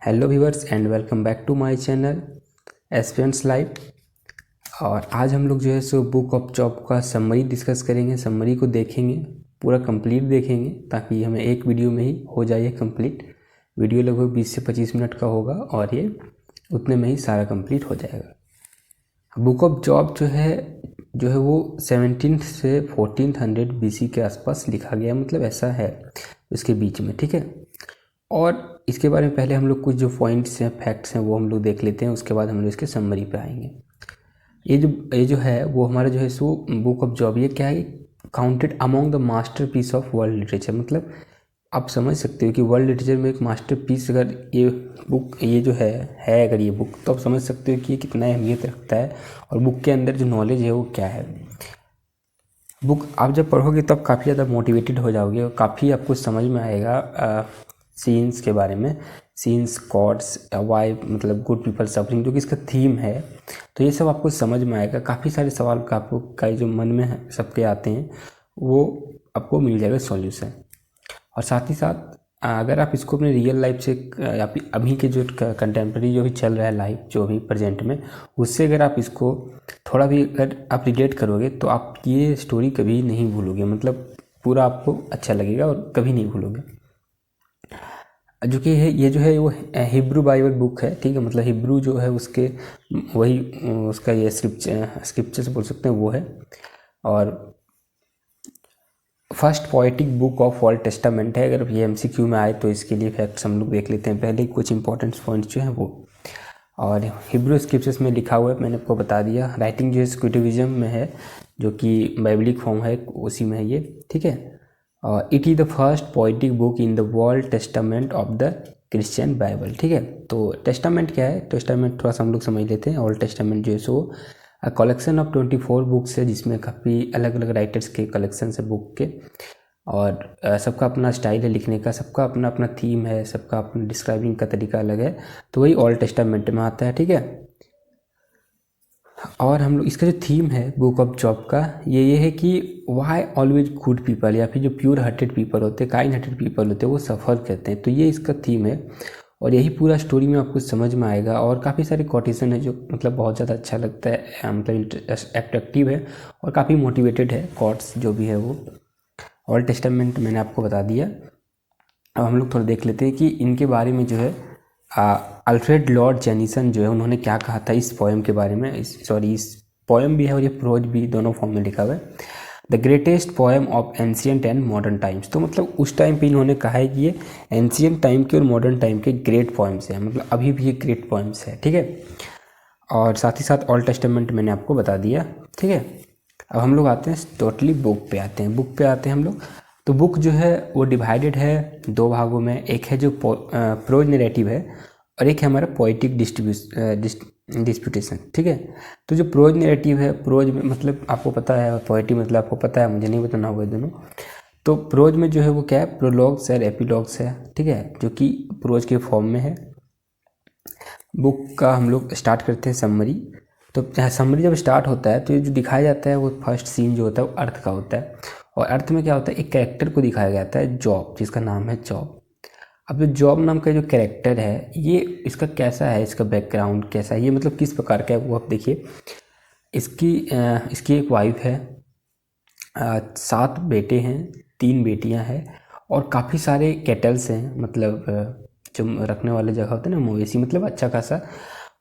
Hello viewers and welcome back to my channel aspirants live. और आज हम लोग जो है सो बुक ऑफ जॉब का समरी डिस्कस करेंगे। समरी को देखेंगे, पूरा कंप्लीट देखेंगे ताकि हमें एक वीडियो में ही हो जाए ये कंप्लीट। वीडियो लगभग 20 से 25 मिनट का होगा और ये उतने में ही सारा कंप्लीट हो जाएगा। बुक ऑफ जॉब जो है वो 17 से 1400 BC के आसपास लिखा गया, मतलब ऐसा है इसके बीच में, ठीक है। और इसके बारे में पहले हम लोग कुछ जो पॉइंट्स हैं, फैक्ट्स हैं, वो हम लोग देख लेते हैं। उसके बाद हम लोग इसके समरी पे आएंगे। ये जो है वो हमारा जो है सो बुक ऑफ जॉब, ये क्या है, counted among the masterpiece of world literature. मतलब आप समझ सकते हो कि वर्ल्ड लिटरेचर में एक मास्टरपीस अगर ये बुक ये जो है अगर ये बुक, तो आप समझ सकते हो कि ये कितना अहमियत रखता है और बुक के अंदर जो नॉलेज है वो क्या है। बुक आप जब पढ़ोगे तब काफ़ी ज़्यादा मोटिवेटेड हो जाओगे और काफ़ी आपको समझ में आएगा सीन्स के बारे में, सीन्स, कॉर्ड्स, वाई, मतलब गुड पीपल सफरिंग, जो कि इसका थीम है। तो ये सब आपको समझ में आएगा। काफ़ी सारे सवाल का आपको जो मन में है सबके आते हैं वो आपको मिल जाएगा सॉल्यूशन। और साथ ही साथ अगर आप इसको अपने रियल लाइफ से या फिर अभी के जो कंटेम्प्रेरी जो भी चल रहा है लाइफ, जो भी प्रेजेंट में, उससे अगर आप इसको थोड़ा भी अगर आप रिलेट करोगे तो आप ये स्टोरी कभी नहीं भूलोगे। मतलब पूरा आपको अच्छा लगेगा और कभी नहीं भूलोगे। जो कि है ये जो है वो हिब्रू बाइबल बुक है, ठीक है। मतलब हिब्रू जो है उसके वही उसका ये स्क्रिप्चर्स बोल सकते हैं वो है। और first poetic book of old testament है। अगर ये MCQ में आए तो इसके लिए फैक्ट्स हम लोग देख लेते हैं पहले, कुछ इंपॉर्टेंट पॉइंट्स जो हैं वो। और हिब्रू स्क्रिप्चर्स में लिखा हुआ है, मैंने आपको बता दिया। राइटिंग जो है स्क्रिटिविज्म में है, जो कि बाइबलिक फॉर्म है, उसी में है ये, ठीक है। It is the first poetic book in the world testament of the Christian Bible, ठीक है। तो टेस्टामेंट क्या है, टेस्टामेंट थोड़ा सा हम लोग समझ लेते हैं। ओल्ड टेस्टामेंट जो है सो कलेक्शन ऑफ 24 बुक्स है, जिसमें काफ़ी अलग अलग राइटर्स के कलेक्शन है बुक के। और सबका अपना स्टाइल है लिखने का, सबका अपना अपना थीम है, सबका अपना डिस्क्राइबिंग का तरीका अलग है। तो वही ओल्ड टेस्टामेंट में आता है, ठीक है। और हम लोग इसका जो थीम है बुक ऑफ जॉब का, ये है कि वाई ऑलवेज गुड पीपल, या फिर जो प्योर हार्टेड पीपल होते हैं, काइंड हार्टेड पीपल होते हैं, वो सफ़र करते हैं। तो ये इसका थीम है और यही पूरा स्टोरी में आपको समझ में आएगा। और काफ़ी सारे कोटेशन है जो मतलब बहुत ज़्यादा अच्छा लगता है, मतलब अट्रैक्टिव है और काफ़ी मोटिवेटेड है। कोट्स जो भी है वो ओल्ड टेस्टामेंट मैंने आपको बता दिया। अब हम लोग थोड़ा देख लेते हैं कि इनके बारे में जो है अल्फ्रेड लॉर्ड जेनिसन जो है उन्होंने क्या कहा था इस पोएम के बारे में। इस पोएम भी है और ये प्रोज भी, दोनों फॉर्म में लिखा हुआ है। The greatest poem of ancient and modern times. तो मतलब उस टाइम पे इन्होंने कहा है कि ये एंशियंट टाइम के और मॉडर्न टाइम के ग्रेट पोएम्स हैं, मतलब अभी भी ये ग्रेट पोएम्स है, ठीक है। और साथ ही साथ ओल्ड टेस्टामेंट मैंने आपको बता दिया, ठीक है। अब हम लोग आते हैं टोटली बुक पे आते हैं हम लोग। तो बुक जो है वो डिवाइडेड है दो भागों में। एक है जो प्रोज नैरेटिव है और एक है हमारा पोएटिक डिस्प्यूटेशन, ठीक है। तो जो प्रोज नैरेटिव है, प्रोज में मतलब आपको पता है, पोएटिक मतलब आपको पता है, मुझे नहीं बताना होगा दोनों। तो प्रोज में जो है वो क्या है, प्रोलॉग्स है, एपिलॉग्स है, ठीक है, जो कि प्रोज के फॉर्म में है। बुक का हम लोग स्टार्ट करते हैं समरी। तो समरी जब स्टार्ट होता है तो ये जो दिखाया जाता है वो फर्स्ट सीन जो होता है वो अर्थ का होता है। और अर्थ में क्या होता है, एक कैरेक्टर को दिखाया जाता है जॉब, जिसका नाम है जॉब। अब जो जॉब नाम का जो कैरेक्टर है, ये इसका कैसा है, इसका बैकग्राउंड कैसा है, ये मतलब किस प्रकार का है वो आप देखिए। इसकी एक वाइफ है, 7 बेटे हैं, 3 बेटियां हैं और काफ़ी सारे कैटल्स हैं, मतलब जो रखने वाले जगह होते हैं ना, मवेशी, मतलब अच्छा खासा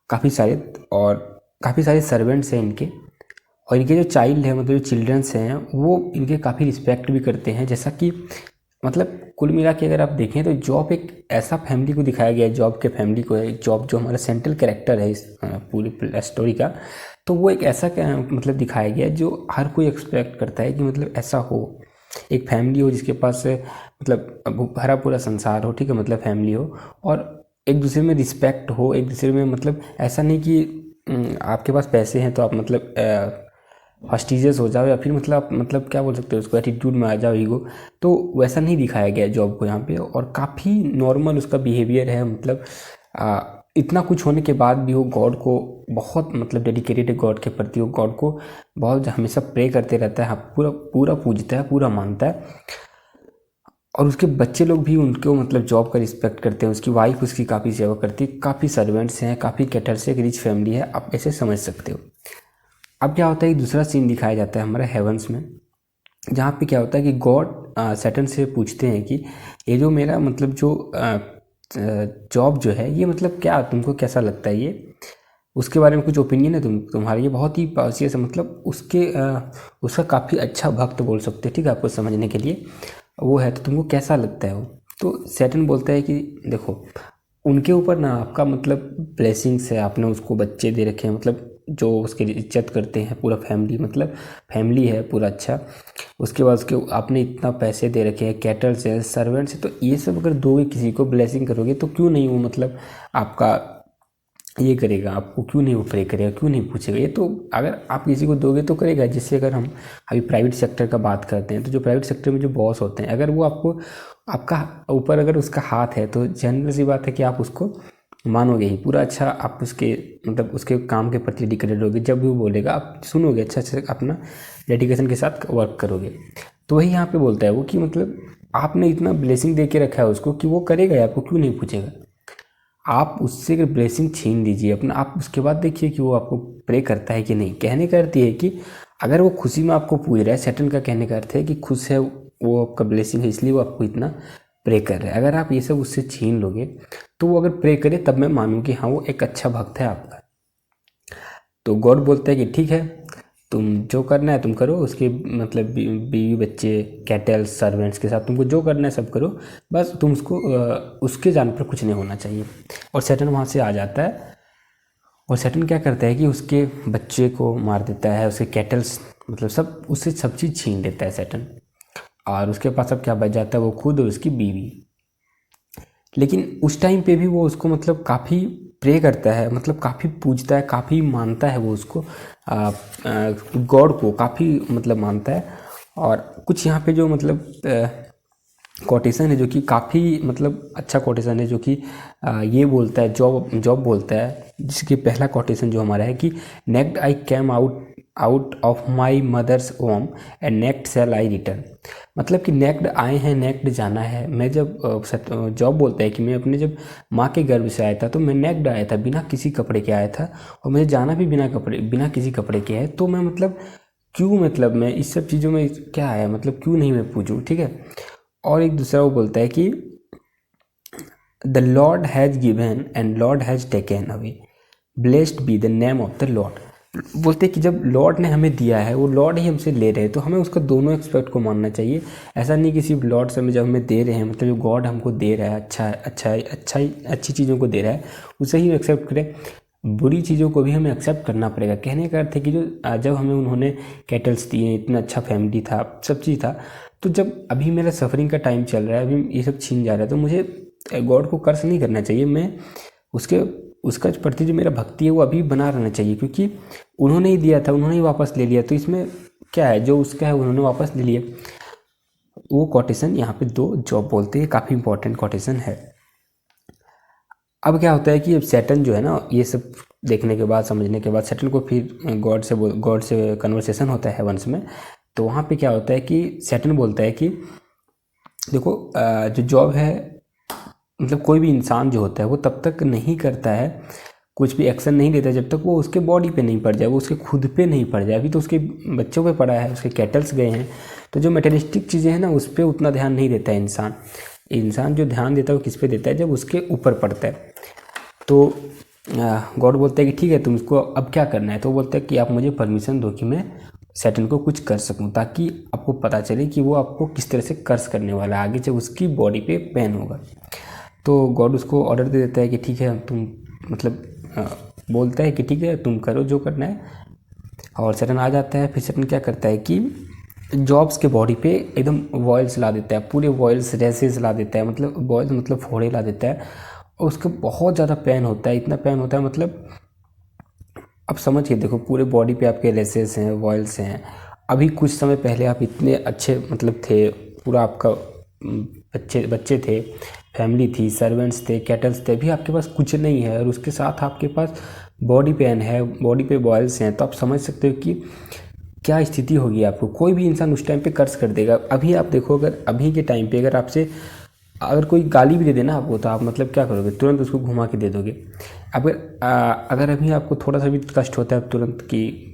काफ़ी सारे। और काफ़ी सारे सर्वेंट्स हैं इनके। और इनके जो चाइल्ड है, मतलब जो चिल्ड्रंस हैं, वो इनके काफ़ी रिस्पेक्ट भी करते हैं। जैसा कि मतलब कुल मिला के अगर आप देखें तो जॉब एक ऐसा फैमिली को दिखाया गया है, जॉब के फैमिली को है। जॉब जो हमारा सेंट्रल कैरेक्टर है इस पूरी स्टोरी का, तो वो एक ऐसा मतलब दिखाया गया है जो हर कोई एक्सपेक्ट करता है कि मतलब ऐसा हो, एक फैमिली हो जिसके पास मतलब भरा पूरा संसार हो, ठीक है, मतलब फैमिली हो और एक दूसरे में रिस्पेक्ट हो, एक दूसरे में, मतलब ऐसा नहीं कि आपके पास पैसे हैं तो आप मतलब हॉस्टिजियस हो जाओ, या फिर मतलब क्या बोल सकते हो उसको, एटीट्यूड में आ जाओ, ईगो। तो वैसा नहीं दिखाया गया है जॉब को यहाँ पे। और काफ़ी नॉर्मल उसका बिहेवियर है। मतलब इतना कुछ होने के बाद भी वो गॉड को बहुत मतलब डेडिकेटेड है गॉड के प्रति। वो गॉड को बहुत हमेशा प्रे करते रहता है, पूरा पूरा पूजता है, पूरा मानता है। और उसके बच्चे लोग भी उनको मतलब जॉब का रिस्पेक्ट करते हैं, उसकी वाइफ उसकी काफ़ी सेवा करती है, काफ़ी सर्वेंट्स हैं, काफ़ी कैटर्स है, एक रिच फैमिली है, आप ऐसे समझ सकते हो। अब क्या होता है कि दूसरा सीन दिखाया जाता है हमारे हेवंस में, जहाँ पे क्या होता है कि गॉड सैटर्न से पूछते हैं कि ये जो मेरा मतलब जो जॉब जो है ये मतलब क्या तुमको कैसा लगता है, ये उसके बारे में कुछ ओपिनियन है तुम्हारा, ये बहुत ही पासियस है, मतलब उसका काफ़ी अच्छा भक्त बोल सकते हैं, ठीक है, आपको समझने के लिए वो है, तो तुमको कैसा लगता है वो। तो सैटर्न बोलता है कि देखो उनके ऊपर ना आपका मतलब ब्लेसिंग्स है, आपने उसको बच्चे दे रखे हैं, मतलब जो उसकी इज्जत करते हैं, पूरा फैमिली मतलब फैमिली है पूरा, अच्छा उसके बाद उसके आपने इतना पैसे दे रखे हैं, कैटल्स है, सर्वेंट्स है, तो ये सब अगर दोगे किसी को ब्लेसिंग करोगे तो क्यों नहीं वो मतलब आपका ये करेगा, आपको क्यों नहीं वो प्रे करेगा, क्यों नहीं पूछेगा। ये तो अगर आप किसी को दोगे तो करेगा। जिससे अगर हम अभी प्राइवेट सेक्टर का बात करते हैं तो जो प्राइवेट सेक्टर में जो बॉस होते हैं, अगर वो आपको आपका ऊपर अगर उसका हाथ है तो जनरल सी बात है कि आप उसको मानोगे ही पूरा, अच्छा आप उसके मतलब उसके काम के प्रति डेडिकेटेड होगे, जब भी वो बोलेगा आप सुनोगे, अच्छा अच्छा अपना डेडिकेशन के साथ वर्क करोगे। तो वही यहाँ पे बोलता है वो कि मतलब आपने इतना ब्लेसिंग दे के रखा है उसको कि वो करेगा ही, आपको क्यों नहीं पूछेगा। आप उससे अगर ब्लेसिंग छीन लीजिए अपना, आप उसके बाद देखिए कि वो आपको प्रे करता है कि नहीं। कहने का अर्थ ये है कि अगर वो खुशी में आपको पूज रहा है, सैटर्न का कहने का अर्थ है कि खुश है, वो आपका ब्लेसिंग है इसलिए वो आपको इतना प्रे कर रहा है। अगर आप ये सब उससे छीन लोगे तो वो अगर प्रे करे तब मैं मानूँ कि हाँ वो एक अच्छा भक्त है आपका। तो गॉड बोलता है कि ठीक है, तुम जो करना है तुम करो, उसके मतलब बीवी बच्चे कैटल्स सर्वेंट्स के साथ तुमको जो करना है सब करो, बस तुम उसको उसके जान पर कुछ नहीं होना चाहिए। और सैटर्न वहाँ से आ जाता है, और सैटर्न क्या करता है कि उसके बच्चे को मार देता है, उसके कैटल्स मतलब सब उससे सब चीज़ छीन लेता है सैटर्न। और उसके पास अब क्या बच जाता है, वो खुद और उसकी बीवी। लेकिन उस टाइम पे भी वो उसको मतलब काफ़ी प्रे करता है, मतलब काफ़ी पूजता है, काफ़ी मानता है वो उसको, गॉड को काफ़ी मतलब मानता है। और कुछ यहाँ पे जो मतलब कोटेशन है जो कि काफ़ी मतलब अच्छा कोटेशन है, जो कि ये बोलता है, जॉब जॉब बोलता है, जिसकी पहला कोटेशन जो हमारा है कि naked I came out out of my mother's home and naked shall I return. मतलब कि नेक्ड आए हैं, नेक्ड जाना है। मैं जब जॉब बोलता है कि मैं अपने जब माँ के गर्भ से आया था तो मैं नेक्ड आया था, बिना किसी कपड़े के आया था, और मुझे जाना भी बिना कपड़े बिना किसी कपड़े के है। तो मैं मतलब क्यों मतलब मैं इस सब चीज़ों में क्या है, मतलब क्यों नहीं मैं पूछूँ, ठीक है। और एक दूसरा वो बोलता है कि the Lord has given and Lord has taken away, blessed be the name of the Lord. बोलते हैं कि जब लॉर्ड ने हमें दिया है वो लॉर्ड ही हमसे ले रहे हैं, तो हमें उसका दोनों एक्सपेक्ट को मानना चाहिए। ऐसा नहीं कि सिर्फ लॉर्ड से हमें जब हमें दे रहे हैं, मतलब जो गॉड हमको दे रहा है अच्छी चीज़ों को दे रहा है उसे ही एक्सेप्ट करें, बुरी चीज़ों को भी हमें एक्सेप्ट करना पड़ेगा। कहने का अर्थ है कि जो जब हमें उन्होंने कैटल्स दिए, इतना अच्छा फैमिली था, सब चीज़ था, तो जब अभी मेरा सफरिंग का टाइम चल रहा है, अभी ये सब छीन जा रहा है, तो मुझे गॉड को कर्ज नहीं करना चाहिए। मैं उसके उसका प्रति जो मेरा भक्ति है वो अभी बना रहना चाहिए, क्योंकि उन्होंने ही दिया था, उन्होंने ही वापस ले लिया, तो इसमें क्या है, जो उसका है उन्होंने वापस ले लिया। वो कोटेशन यहाँ पे दो जॉब बोलते हैं, काफ़ी इंपॉर्टेंट कोटेशन है। अब क्या होता है कि अब सैटर्न जो है ना, ये सब देखने के बाद समझने के बाद सैटर्न को फिर गॉड से कन्वर्सेशन होता है हेवंस में। तो वहाँ पे क्या होता है कि सैटर्न बोलता है कि देखो जो जॉब है, मतलब कोई भी इंसान जो होता है वो तब तक नहीं करता है, कुछ भी एक्शन नहीं लेता जब तक वो उसके बॉडी पे नहीं पड़ जाए, वो उसके खुद पे नहीं पड़ जाए। अभी तो उसके बच्चों पे पड़ा है, उसके कैटल्स गए हैं, तो जो मटेरियलिस्टिक चीज़ें हैं ना उस पर उतना ध्यान नहीं देता है इंसान। इंसान जो ध्यान देता है वो किस पे देता है, जब उसके ऊपर पड़ता है। तो गॉड बोलता है कि ठीक है तुमको अब क्या करना है, तो बोलता है कि आप मुझे परमिशन दो कि मैं सैटर्न को कुछ कर सकूं, ताकि आपको पता चले कि वो आपको किस तरह से कर्ज करने वाला है आगे जब उसकी बॉडी पे पेन होगा। तो गॉड उसको ऑर्डर दे देता है कि ठीक है तुम मतलब बोलता है कि ठीक है तुम करो जो करना है। और सैटर्न आ जाता है। फिर सैटर्न क्या करता है कि जॉब्स के बॉडी पे एकदम वॉयल्स ला देता है, पूरे वॉयल्स रेसेस ला देता है, मतलब वॉयल्स मतलब फोड़े ला देता है, और उसको बहुत ज़्यादा पेन होता है, इतना पेन होता है मतलब अब समझ के देखो, पूरे बॉडी पे आपके रेसेस हैं, वॉयल्स हैं। अभी कुछ समय पहले आप इतने अच्छे मतलब थे, पूरा आपका बच्चे बच्चे थे, फैमिली थी, सर्वेंट्स थे, कैटल्स थे, अभी आपके पास कुछ नहीं है और उसके साथ आपके पास बॉडी पेन है, बॉडी पे बॉयल्स हैं। तो आप समझ सकते हो कि क्या स्थिति होगी आपको। कोई भी इंसान उस टाइम पे कर्ज कर देगा। अभी आप देखो, अगर अभी के टाइम पे अगर आपसे अगर कोई गाली भी दे देना आपको, तो आप मतलब क्या करोगे, तुरंत उसको घुमा के दे दोगे। अगर अभी आपको थोड़ा सा भी कष्ट होता है तुरंत कि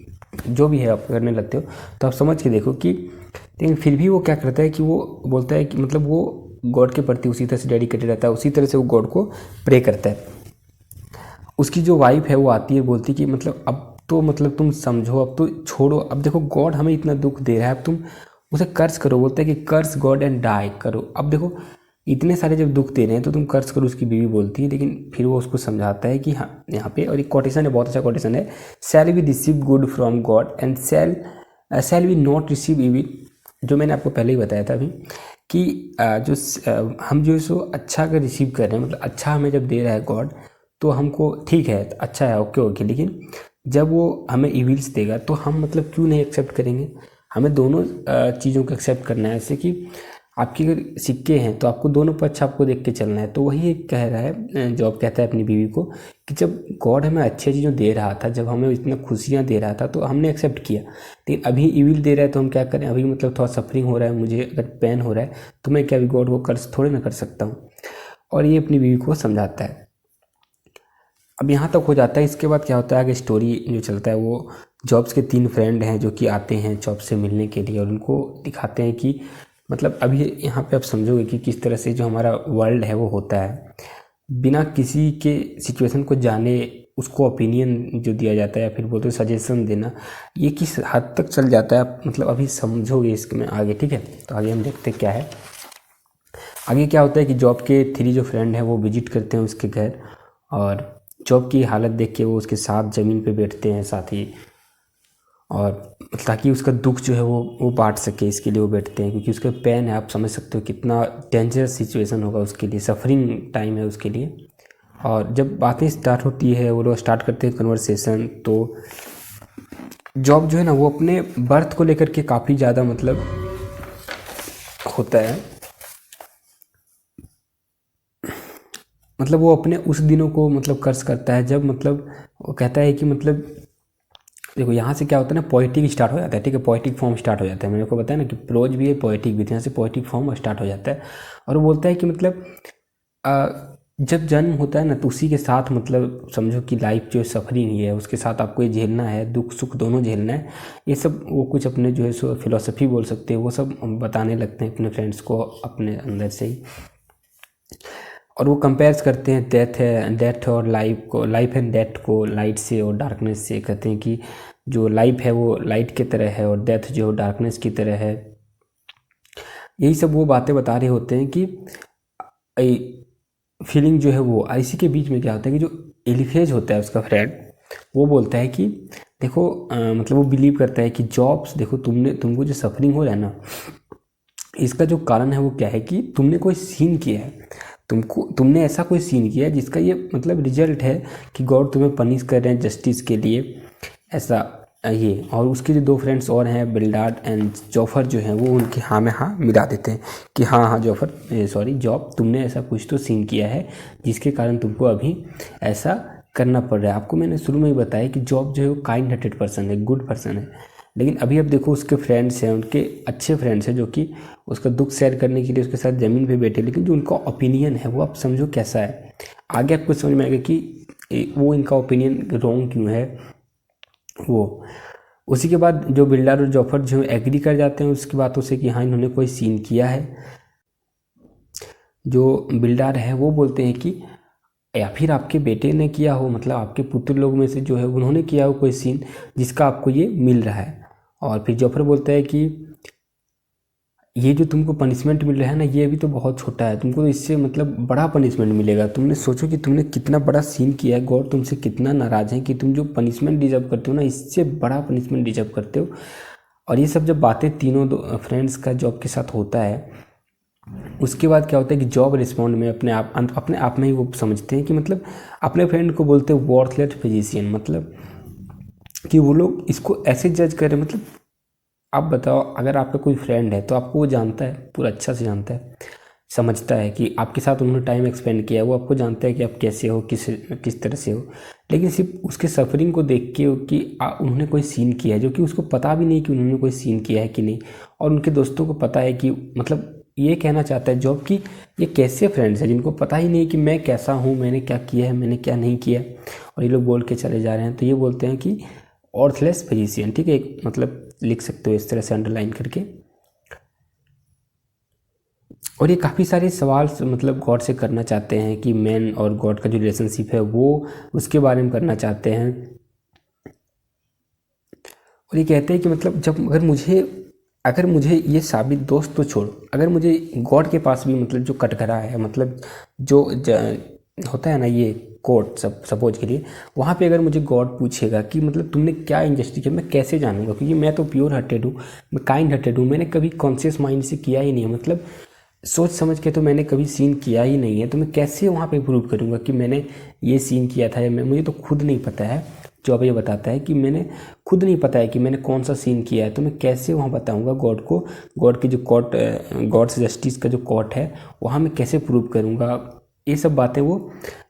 जो भी है आप करने लगते हो, तो आप समझ के देखो कि, लेकिन फिर भी वो क्या करता है कि वो बोलता है कि मतलब वो गॉड के प्रति उसी तरह से डेडिकेटेड रहता है, उसी तरह से वो गॉड को प्रे करता है। उसकी जो वाइफ है वो आती है, बोलती कि मतलब अब तो मतलब तुम समझो, अब तो छोड़ो, अब देखो गॉड हमें इतना दुख दे रहा है, अब तुम उसे कर्ज करो। बोलता है कि कर्ज गॉड एंड डाई करो। अब देखो इतने सारे जब दुख दे रहे हैं तो तुम कर्ज करो, उसकी बीवी बोलती है। लेकिन फिर वो उसको समझाता है कि हाँ, यहाँ पे और एक कोटेशन है, बहुत अच्छा कोटेशन है, shall we receive good from God and shall we not receive evil. जो मैंने आपको पहले ही बताया था अभी कि हम जो सो अच्छा अगर रिसीव कर रहे हैं, मतलब अच्छा हमें जब दे रहा है गॉड, तो हमको ठीक है, अच्छा है, ओके ओके। लेकिन जब वो हमें इविल्स देगा तो हम मतलब क्यों नहीं एक्सेप्ट करेंगे। हमें दोनों चीज़ों को एक्सेप्ट करना है। जैसे कि आपके अगर सिक्के हैं तो आपको दोनों पक्ष आपको देख के चलना है। तो वही एक कह रहा है, जॉब कहता है अपनी बीवी को कि जब गॉड हमें अच्छी चीज़ें दे रहा था, जब हमें इतना खुशियाँ दे रहा था, तो हमने एक्सेप्ट किया। लेकिन अभी इविल दे रहा है तो हम क्या करें। अभी मतलब थोड़ा सफरिंग हो रहा है, मुझे अगर पेन हो रहा है, तो मैं क्या अभी गॉड को कर्ज थोड़े ना कर सकता हूँ। और ये अपनी बीवी को समझाता है। अब यहाँ तक हो जाता है। इसके बाद क्या होता है, आगे स्टोरी जो चलता है, वो जॉब्स के 3 फ्रेंड हैं जो कि आते हैं जॉब से मिलने के लिए, और उनको दिखाते हैं कि मतलब अभी यहाँ पे आप समझोगे कि किस तरह से जो हमारा वर्ल्ड है वो होता है, बिना किसी के सिचुएशन को जाने उसको ओपिनियन जो दिया जाता है, या फिर बोलते सजेशन देना, ये किस हद तक चल जाता है आप मतलब अभी समझोगे इसमें आगे। ठीक है, तो आगे हम देखते क्या है। आगे क्या होता है कि जॉब के 3 जो फ्रेंड हैं वो विजिट करते हैं उसके घर, और जॉब की हालत देख के वो उसके साथ ज़मीन पे बैठते हैं साथ ही, और ताकि उसका दुख जो है वो बांट सके, इसके लिए वो बैठते हैं। क्योंकि उसका पेन है, आप समझ सकते हो कितना डेंजरस सिचुएशन होगा उसके लिए, सफरिंग टाइम है उसके लिए। और जब बातें स्टार्ट होती है, वो लोग स्टार्ट करते हैं कन्वर्सेशन, तो जॉब जो है ना वो अपने बर्थ को लेकर के काफ़ी ज़्यादा मतलब होता है, मतलब वो अपने उस दिनों को मतलब कर्ज करता है जब मतलब वो कहता है कि मतलब देखो यहाँ से क्या होता है ना, पोइटिक स्टार्ट हो जाता है। ठीक है, पोइटिक फॉर्म स्टार्ट हो जाता है। मैंने को बताया ना कि प्रोज भी है, पोइटिक भी है, यहाँ से पोइटिक फॉर्म स्टार्ट हो जाता है। और वो बोलता है कि मतलब आ, जब जन्म होता है ना, तो उसी के साथ मतलब समझो कि लाइफ जो सफरिंग ही है, उसके साथ आपको ये झेलना है, दुख सुख दोनों झेलना है। ये सब वो कुछ अपने जो है सो फिलोसफी बोल सकते हैं, वो सब बताने लगते हैं अपने फ्रेंड्स को अपने अंदर से ही। और वो कंपेयर्स करते हैं डेथ और लाइफ एंड डेथ को लाइट से और डार्कनेस से। कहते हैं कि जो लाइफ है वो लाइट की तरह है, और डेथ जो डार्कनेस की तरह है। यही सब वो बातें बता रहे होते हैं कि फीलिंग जो है वो, इसी के बीच में क्या होता है कि जो एलिफेज होता है उसका फ्रेंड, वो बोलता है कि देखो मतलब वो बिलीव करता है कि जॉब्स, देखो तुमको जो सफरिंग हो रहा है ना, इसका जो कारण है वो क्या है कि तुमने कोई सीन किया है, तुमने ऐसा कोई सीन किया है जिसका ये मतलब रिजल्ट है कि गॉड तुम्हें पनिश कर रहे हैं जस्टिस के लिए, ऐसा ये। और उसके जो 2 फ्रेंड्स और हैं, बिल्डार्ड एंड जॉफर, जो हैं वो उनके हाँ में हाँ मिला देते हैं कि हाँ हाँ जॉब, तुमने ऐसा कुछ तो सीन किया है जिसके कारण तुमको अभी ऐसा करना पड़ रहा है। आपको मैंने शुरू में ही बताया कि जॉब जो है वो काइंड हार्टेड पर्सन है, गुड पर्सन है। लेकिन अभी अब देखो उसके फ्रेंड्स हैं, उनके अच्छे फ्रेंड्स हैं जो कि उसका दुख शेयर करने के लिए उसके साथ ज़मीन पे बैठे, लेकिन जो उनका ओपिनियन है वो आप समझो कैसा है। आगे आपको समझ में आएगा कि वो इनका ओपिनियन रॉन्ग क्यों है। वो उसी के बाद जो बिल्डर और जॉफर जो एग्री कर जाते हैं उसकी बातों से कि हाँ इन्होंने कोई सीन किया है। जो बिल्डर है वो बोलते हैं कि या फिर आपके बेटे ने किया हो, मतलब आपके पुत्र लोग में से जो है उन्होंने किया हो कोई सीन जिसका आपको ये मिल रहा है। और फिर जॉफर बोलता है कि ये जो तुमको पनिशमेंट मिल रहा है ना, ये भी तो बहुत छोटा है, तुमको तो इससे मतलब बड़ा पनिशमेंट मिलेगा। तुमने सोचो कि तुमने कितना बड़ा सीन किया है, गॉड तुमसे कितना नाराज़ है कि तुम जो पनिशमेंट डिजर्व करते हो ना, इससे बड़ा पनिशमेंट डिजर्व करते हो। और ये सब जब बातें तीनों फ्रेंड्स का जॉब के साथ होता है, उसके बाद क्या होता है कि जॉब रिस्पॉन्ड में अपने आप में ही वो समझते हैं कि मतलब अपने फ्रेंड को बोलते हैं वर्थलेस फिजिशियन, मतलब कि वो लोग इसको ऐसे जज कर रहे हैं। मतलब आप बताओ, अगर आपका कोई फ्रेंड है तो आपको वो जानता है, पूरा अच्छा से जानता है, समझता है कि आपके साथ उन्होंने टाइम एक्सपेंड किया है, वो आपको जानता है कि आप कैसे हो, किस तरह से हो। लेकिन सिर्फ उसके सफरिंग को देख के कि उन्होंने कोई सीन किया है, जो कि उसको पता भी नहीं कि उन्होंने कोई सीन किया है कि नहीं, और उनके दोस्तों को पता है कि मतलब ये कहना चाहता है जॉब कि ये कैसे फ्रेंड्स हैं जिनको पता ही नहीं कि मैं कैसा हूँ, मैंने क्या किया है, मैंने क्या नहीं किया, और ये लोग बोल के चले जा रहे हैं। तो ये बोलते हैं कि ऑर्थलेस फिजिशियन, ठीक है, एक मतलब लिख सकते हो इस तरह से अंडरलाइन करके। और ये काफ़ी सारे सवाल मतलब गॉड से करना चाहते हैं कि मैन और गॉड का जो रिलेशनशिप है वो उसके बारे में करना चाहते हैं। और ये कहते हैं कि मतलब जब अगर मुझे ये साबित, दोस्त तो छोड़ो, अगर मुझे गॉड के पास भी मतलब जो कटघरा है, मतलब जो होता है ना ये कोर्ट, सपोज के लिए, वहाँ पे अगर मुझे गॉड पूछेगा कि मतलब तुमने क्या इंजस्टिस किया, मैं कैसे जानूंगा, क्योंकि मैं तो प्योर हार्टेड हूँ, मैं काइंड हार्टेड हूँ, मैंने कभी कॉन्शियस माइंड से किया ही नहीं है, मतलब सोच समझ के तो मैंने कभी सीन किया ही नहीं है, तो मैं कैसे वहाँ पे प्रूव करूँगा कि मैंने ये सीन किया था, या मुझे तो खुद नहीं पता है। जो अब ये बताता है कि मैंने खुद नहीं पता है कि मैंने कौन सा सीन किया है, तो मैं कैसे वहाँ बताऊँगा गॉड को, गॉड की जो कोर्ट, गॉड्स जस्टिस का जो कोर्ट है वहाँ मैं कैसे प्रूव करूँगा। ये सब बातें वो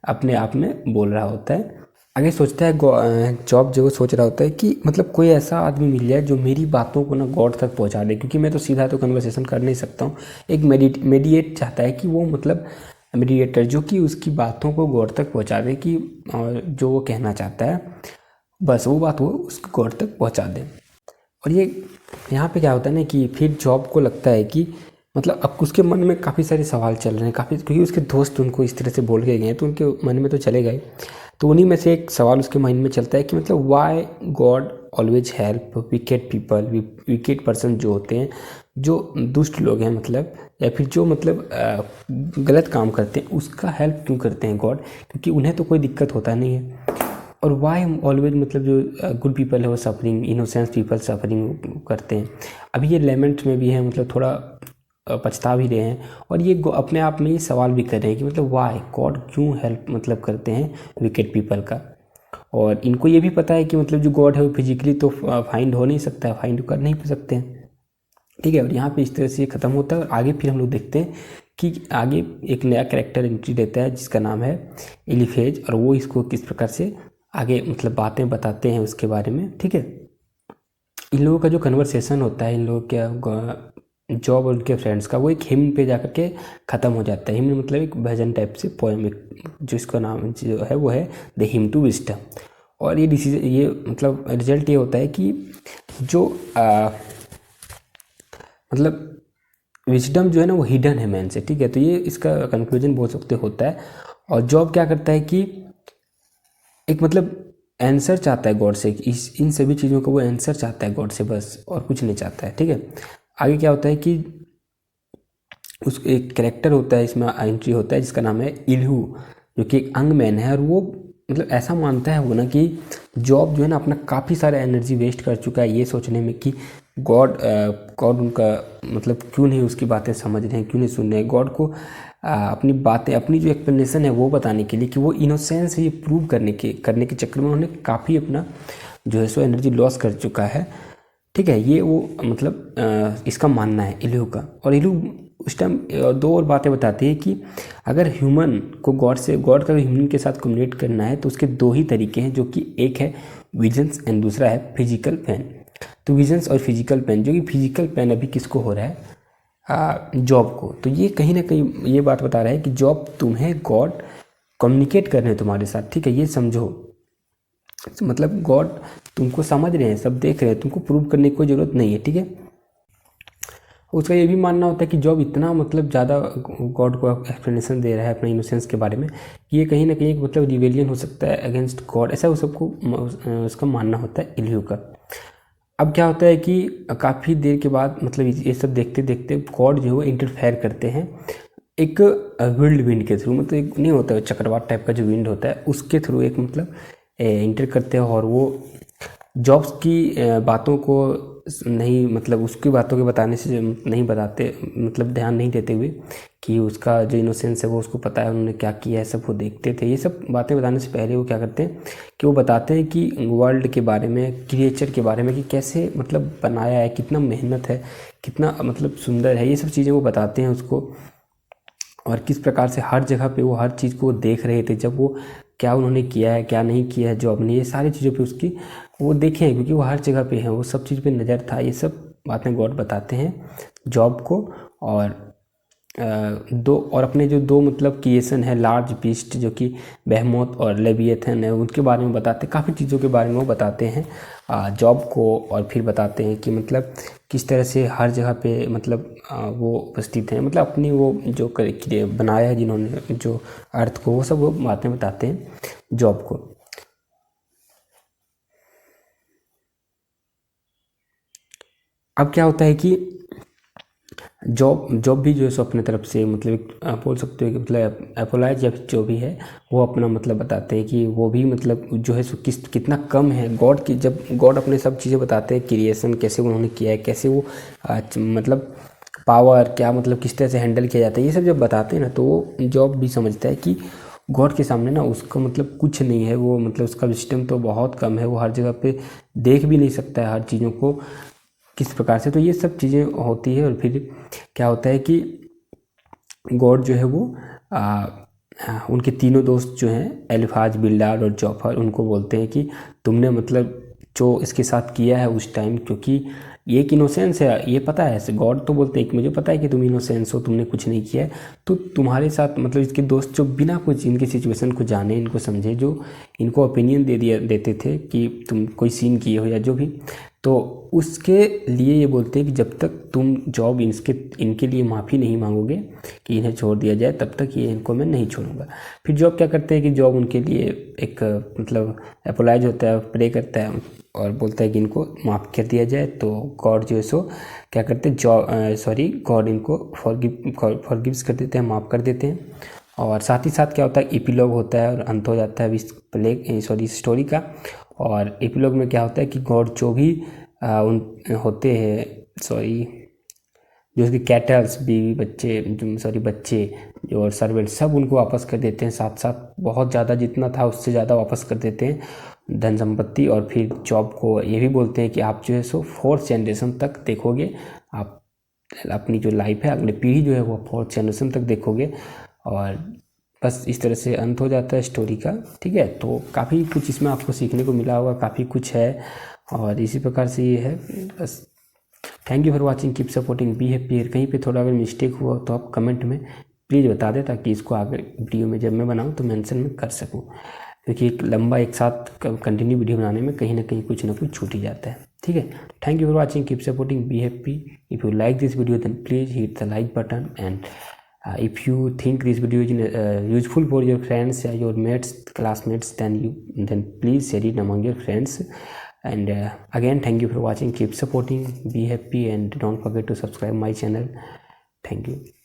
अपने आप में बोल रहा होता है। आगे सोचता है जॉब, जो सोच रहा होता है कि मतलब कोई ऐसा आदमी मिल जाए जो मेरी बातों को ना गॉड तक पहुंचा दे, क्योंकि मैं तो सीधा तो कन्वर्सेशन कर नहीं सकता हूँ। एक मेडिएट चाहता है कि वो मतलब मीडिएटर जो कि उसकी बातों को गॉड तक पहुंचा दे, कि जो वो कहना चाहता है बस वो बात वो उसको गॉड तक पहुंचा दे। और ये यहाँ पे क्या होता है ना कि फिर जॉब को लगता है कि मतलब अब उसके मन में काफ़ी सारे सवाल चल रहे हैं, काफ़ी, क्योंकि उसके दोस्त उनको इस तरह से बोल के गए तो उनके मन में तो चले गए। तो उन्हीं में से एक सवाल उसके माइंड में चलता है कि मतलब Y God always help wicket people, wicket person जो होते हैं, जो दुष्ट लोग हैं मतलब, या फिर जो मतलब गलत काम करते हैं, उसका हेल्प क्यों करते हैं गॉड, क्योंकि उन्हें तो कोई दिक्कत होता नहीं है। और वाई ऑलवेज मतलब जो गुड पीपल है वो सफरिंग, इनोसेंस पीपल सफरिंग करते हैं। अभी ये लेमेंट में भी है, मतलब थोड़ा पछता भी रहे हैं, और ये अपने आप में ही सवाल भी कर रहे हैं कि मतलब वाई गॉड क्यों हेल्प मतलब करते हैं विकेट पीपल का। और इनको ये भी पता है कि मतलब जो गॉड है वो फिजिकली तो फाइंड हो नहीं सकता है, फाइंड कर नहीं सकते हैं, ठीक है। और यहाँ पे इस तरह से ख़त्म होता है। और आगे फिर हम लोग देखते हैं कि आगे एक नया कैरेक्टर एंट्री देता है जिसका नाम है एलिफेज, और वो इसको किस प्रकार से आगे मतलब बातें बताते हैं उसके बारे में, ठीक है। इन लोगों का जो कन्वर्सेशन होता है, इन लोगों के जॉब और उनके फ्रेंड्स का, वो एक हिम्न पे जाकर के ख़त्म हो जाता है। हिम्न मतलब एक भजन टाइप से पोएम, जिसका नाम जो है वो है द हिम टू विस्डम। और ये डिसीजन, ये मतलब रिजल्ट ये होता है कि जो मतलब विजडम जो है ना वो हिडन है मैन से, ठीक है। तो ये इसका कंक्लूजन बोल सकते होता है। और जॉब क्या करता है कि एक मतलब आंसर चाहता है गॉड से, इन सभी चीज़ों का वो आंसर चाहता है गॉड से बस, और कुछ नहीं चाहता है, ठीक है। आगे क्या होता है कि उस एक कैरेक्टर होता है इसमें एंट्री होता है जिसका नाम है इल्हू, जो कि एक अंग मैन है। और वो मतलब ऐसा मानता है वो ना कि जॉब जो है ना अपना काफ़ी सारा एनर्जी वेस्ट कर चुका है ये सोचने में कि गॉड उनका मतलब क्यों नहीं उसकी बातें समझ रहे हैं, क्यों नहीं सुन रहे हैं गॉड को अपनी बातें, अपनी जो एक्सप्लेनेशन है वो बताने के लिए, कि वो इनोसेंस ये प्रूव करने के चक्कर में उन्होंने काफ़ी अपना जो है सो एनर्जी लॉस कर चुका है, ठीक है। ये वो मतलब इसका मानना है इल्हू का। और इल्हू उस टाइम दो और बातें बताती है कि अगर ह्यूमन को गॉड का ह्यूमन के साथ कम्युनिकेट करना है तो उसके दो ही तरीके हैं, जो कि एक है विजन्स एंड दूसरा है फिजिकल पेन। तो विजन्स और फिजिकल पेन, जो कि फिजिकल पेन अभी किसको हो रहा है, जॉब को। तो ये कहीं ना कहीं ये बात बता रहा है कि जॉब तुम्हें गॉड कम्युनिकेट कर रहे हैं तुम्हारे साथ, ठीक है, ये समझो। मतलब गॉड तुमको समझ रहे हैं, सब देख रहे हैं, तुमको प्रूव करने की कोई ज़रूरत नहीं है, ठीक है। उसका ये भी मानना होता है कि जॉब इतना मतलब ज़्यादा गॉड को एक्सप्लेनेशन दे रहा है अपने इनोसेंस के बारे में कि ये कहीं ना कहीं एक मतलब रिवेलियन हो सकता है अगेंस्ट गॉड, ऐसा वो सबको उसका मानना होता है इल्हू का। अब क्या होता है कि काफ़ी देर के बाद मतलब ये सब देखते देखते गॉड जो है वो इंटरफेयर करते हैं एक व्हिर्लड विंड के थ्रू, मतलब एक नहीं होता है चक्रवात टाइप का जो विंड होता है उसके थ्रू एक मतलब इंटर करते हैं। और वो जॉब्स की बातों को नहीं मतलब उसकी बातों के बताने से नहीं बताते, मतलब ध्यान नहीं देते हुए कि उसका जो इनोसेंस है वो उसको पता है उन्होंने क्या किया है, सब वो देखते थे। ये सब बातें बताने से पहले वो क्या करते हैं कि वो बताते हैं कि वर्ल्ड के बारे में, क्रिएचर के बारे में, कि कैसे मतलब बनाया है, कितना मेहनत है, कितना मतलब सुंदर है, ये सब चीज़ें वो बताते हैं उसको। और किस प्रकार से हर जगह पे वो हर चीज़ को देख रहे थे, जब वो क्या उन्होंने किया है, क्या नहीं किया है जॉब ने, ये सारी चीज़ों पे उसकी वो देखे हैं, क्योंकि वो हर जगह पे हैं, वो सब चीज़ पे नज़र था। ये सब बातें गॉड बताते हैं जॉब को। और दो और अपने जो दो मतलब क्रिएशन है लार्ज बीस्ट, जो कि बेहमोथ और लेविएथन है, उनके बारे में बताते हैं, काफ़ी चीज़ों के बारे में वो बताते हैं जॉब को। और फिर बताते हैं कि मतलब किस तरह से हर जगह पे मतलब वो उपस्थित हैं, मतलब अपनी वो जो बनाया है जिन्होंने जो अर्थ को, वो सब वो बातें बताते हैं जॉब को। अब क्या होता है कि जॉब भी जो है सो अपने तरफ से मतलब आप बोल सकते हो कि मतलब एपोलाइज या जो भी है वो अपना मतलब बताते हैं कि वो भी मतलब जो है सो कितना कम है गॉड की। जब गॉड अपने सब चीज़ें बताते हैं, क्रिएशन कैसे उन्होंने किया है, कैसे वो मतलब पावर क्या मतलब किस तरह से हैंडल किया जाता है, ये सब जब बताते हैं ना, तो वो जॉब भी समझता है कि गॉड के सामने ना उसका मतलब कुछ नहीं है। वो मतलब उसका सिस्टम तो बहुत कम है, वो हर जगह पे देख भी नहीं सकता है हर चीज़ों को किस प्रकार से। तो ये सब चीज़ें होती है। और फिर क्या होता है कि गॉड जो है वो उनके तीनों दोस्त जो हैं एलिफाज, बिल्डाद और जॉफर, उनको बोलते हैं कि तुमने मतलब जो इसके साथ किया है उस टाइम, क्योंकि ये एक इनोसेंस है, ये पता है ऐसे गॉड तो बोलते हैं कि मुझे पता है कि तुम इनोसेंस हो, तुमने कुछ नहीं किया है, तो तुम्हारे साथ मतलब इसके दोस्त जो बिना कुछ इनकी सिचुएशन को जाने, इनको समझे, जो इनको ओपिनियन देते थे कि तुम कोई सीन किए हो या जो भी, तो उसके लिए ये बोलते हैं कि जब तक तुम जॉब इनके लिए माफ़ी नहीं मांगोगे कि इन्हें छोड़ दिया जाए, तब तक ये इनको मैं नहीं छोड़ूंगा। फिर जॉब क्या करते हैं कि जॉब उनके लिए एक मतलब अपोलाइज होता है, प्रे करता है और बोलता है कि इनको माफ़ कर दिया जाए। तो गॉड जो है सो क्या करते हैं, गॉड इनको फॉरगिव्स कर देते हैं, माफ़ कर देते हैं। और साथ ही साथ क्या होता है, एपिलॉग होता है और अंत हो जाता है इस स्टोरी का। और एपिलॉग में क्या होता है कि गॉड जो भी उन होते हैं जो उसके कैटल्स, बीवी, बच्चे जो और सर्वेंट, सब उनको वापस कर देते हैं साथ साथ, बहुत ज़्यादा जितना था उससे ज़्यादा वापस कर देते हैं धन संपत्ति। और फिर जॉब को ये भी बोलते हैं कि आप जो है सो 4th जनरेशन तक देखोगे, आप अपनी जो लाइफ है अगली पीढ़ी जो है वो 4th जनरेशन तक देखोगे। और बस इस तरह से अंत हो जाता है स्टोरी का। ठीक है, तो काफ़ी कुछ इसमें आपको सीखने को मिला होगा, काफ़ी कुछ है और इसी प्रकार से ये है बस। Thank you for watching, keep supporting, be happy. कहीं पे थोड़ा अगर मिस्टेक हुआ तो आप कमेंट में प्लीज़ बता दें, ताकि इसको आगे वीडियो में जब मैं बनाऊँ तो मेंशन में कर सकूँ, क्योंकि एक लंबा एक साथ कंटिन्यू वीडियो बनाने में कहीं ना कुछ छूट ही जाता है। ठीक है, thank you for watching, keep supporting, be happy. If you like this video then please hit the like button, and if you think this video is useful for your friends or your mates, classmates, then please share it among your friends. And again, thank you for watching, keep supporting, be happy, and don't forget to subscribe my channel. Thank you.